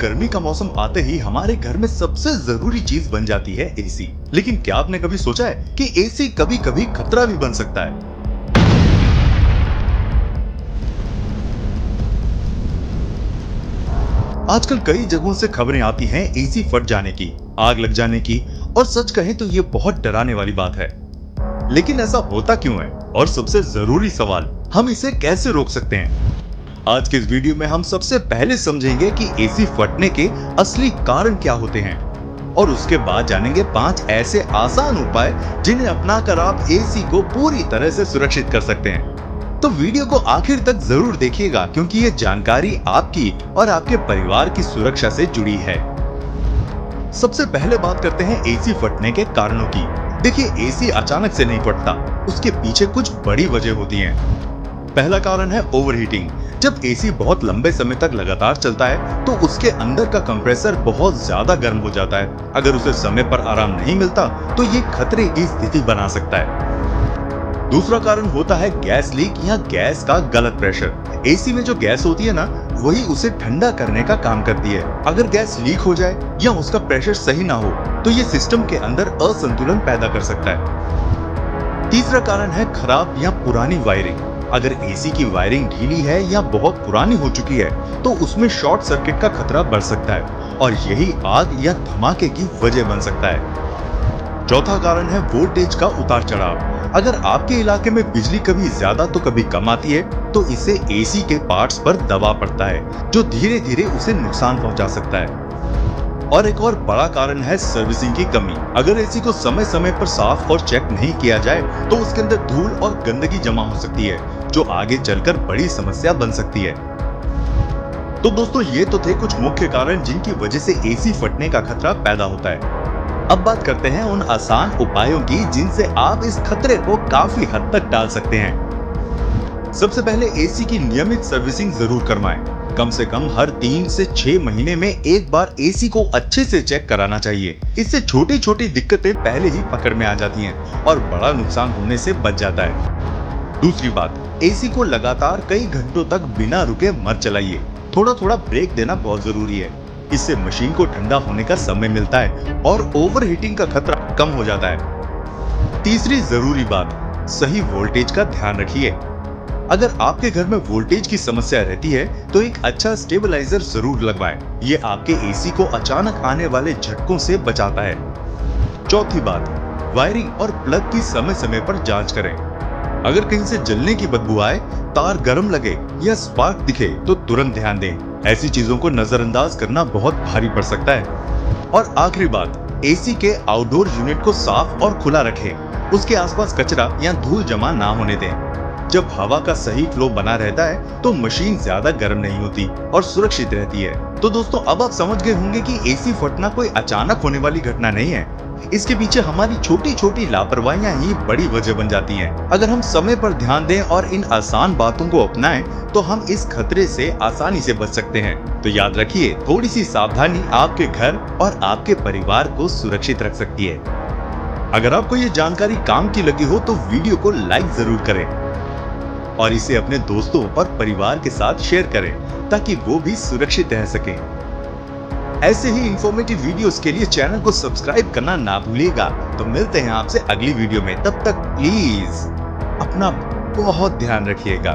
गर्मी का मौसम आते ही हमारे घर में सबसे जरूरी चीज बन जाती है एसी। लेकिन क्या आपने कभी सोचा है कि एसी कभी कभी खतरा भी बन सकता है? आजकल कई जगहों से खबरें आती हैं एसी फट जाने की, आग लग जाने की, और सच कहें तो ये बहुत डराने वाली बात है। लेकिन ऐसा होता क्यों है? और सबसे जरूरी सवाल, हम इसे कैसे रोक सकते हैं? आज के इस वीडियो में हम सबसे पहले समझेंगे कि एसी फटने के असली कारण क्या होते हैं, और उसके बाद जानेंगे 5 ऐसे आसान उपाय जिन्हें अपनाकर आप एसी को पूरी तरह से सुरक्षित कर सकते हैं। तो वीडियो को आखिर तक जरूर देखिएगा, क्योंकि ये जानकारी आपकी और आपके परिवार की सुरक्षा से जुड़ी है। सबसे पहले बात करते हैं एसी फटने के कारणों की। देखिए, एसी अचानक से नहीं फटता, उसके पीछे कुछ बड़ी वजह होती हैं। पहला कारण है ओवरहीटिंग। जब एसी बहुत लंबे समय तक लगातार चलता है तो उसके अंदर का कंप्रेसर बहुत ज्यादा गर्म हो जाता है। अगर उसे समय पर आराम नहीं मिलता तो ये खतरे की स्थिति बना सकता है। दूसरा कारण होता है गैस लीक या गैस का गलत प्रेशर। एसी में जो गैस होती है ना, वही उसे ठंडा करने का काम करती है। अगर गैस लीक हो जाए या उसका प्रेशर सही ना हो तो ये सिस्टम के अंदर असंतुलन पैदा कर सकता है। तीसरा कारण है खराब या पुरानी वायरिंग। अगर एसी की वायरिंग ढीली है या बहुत पुरानी हो चुकी है तो उसमें शॉर्ट सर्किट का खतरा बढ़ सकता है, और यही आग या धमाके की वजह बन सकता है। चौथा कारण है वोल्टेज का उतार चढ़ाव। अगर आपके इलाके में बिजली कभी ज्यादा तो कभी कम आती है तो इससे एसी के पार्ट्स पर दबाव पड़ता है, जो धीरे धीरे उसे नुकसान पहुंचा सकता है। और एक और बड़ा कारण है सर्विसिंग की कमी। अगर एसी को समय समय पर साफ और चेक नहीं किया जाए तो उसके अंदर धूल और गंदगी जमा हो सकती है, जो आगे चलकर बड़ी समस्या बन सकती है। तो दोस्तों, ये तो थे कुछ मुख्य कारण जिनकी वजह से एसी फटने का खतरा पैदा होता है। अब बात करते हैं उन आसान उपायों की जिनसे आप इस खतरे को काफी हद तक टाल सकते हैं। सबसे पहले एसी की नियमित सर्विसिंग जरूर करवाएं। कम से कम हर 3 से 6 महीने में एक बार एसी को अच्छे से चेक कराना चाहिए। इससे छोटी छोटी दिक्कतें पहले ही पकड़ में आ जाती हैं और बड़ा नुकसान होने से बच जाता है। दूसरी बात, एसी को लगातार कई घंटों तक बिना रुके मत चलाइए। थोड़ा थोड़ा ब्रेक देना बहुत जरूरी है। इससे मशीन को ठंडा होने का समय मिलता है और ओवरहीटिंग का खतरा कम हो जाता है। तीसरी जरूरी बात, सही वोल्टेज का ध्यान रखिए। अगर आपके घर में वोल्टेज की समस्या रहती है तो एक अच्छा स्टेबलाइजर जरूर लगवाएं। ये आपके एसी को अचानक आने वाले झटकों से बचाता है। चौथी बात, वायरिंग और प्लग की समय समय पर जांच करें। अगर कहीं से जलने की बदबू आए, तार गर्म लगे या स्पार्क दिखे तो तुरंत ध्यान दें। ऐसी चीजों को नजरअंदाज करना बहुत भारी पड़ सकता है। और आखिरी बात, एसी के आउटडोर यूनिट को साफ और खुला रखें। उसके आसपास कचरा या धूल जमा ना होने दें। जब हवा का सही फ्लो बना रहता है तो मशीन ज्यादा गर्म नहीं होती और सुरक्षित रहती है। तो दोस्तों, अब आप समझ गए होंगे कि एसी फटना कोई अचानक होने वाली घटना नहीं है। इसके पीछे हमारी छोटी छोटी लापरवाहियां ही बड़ी वजह बन जाती हैं। अगर हम समय पर ध्यान दें और इन आसान बातों को अपनाएं तो हम इस खतरे से आसानी से बच सकते हैं। तो याद रखिए, थोड़ी सी सावधानी आपके घर और आपके परिवार को सुरक्षित रख सकती है। अगर आपको ये जानकारी काम की लगी हो तो वीडियो को लाइक जरूर करें और इसे अपने दोस्तों और परिवार के साथ शेयर करें, ताकि वो भी सुरक्षित रह सकें। ऐसे ही इंफॉर्मेटिव वीडियोस के लिए चैनल को सब्सक्राइब करना ना भूलिएगा। तो मिलते हैं आपसे अगली वीडियो में। तब तक प्लीज अपना बहुत ध्यान रखिएगा।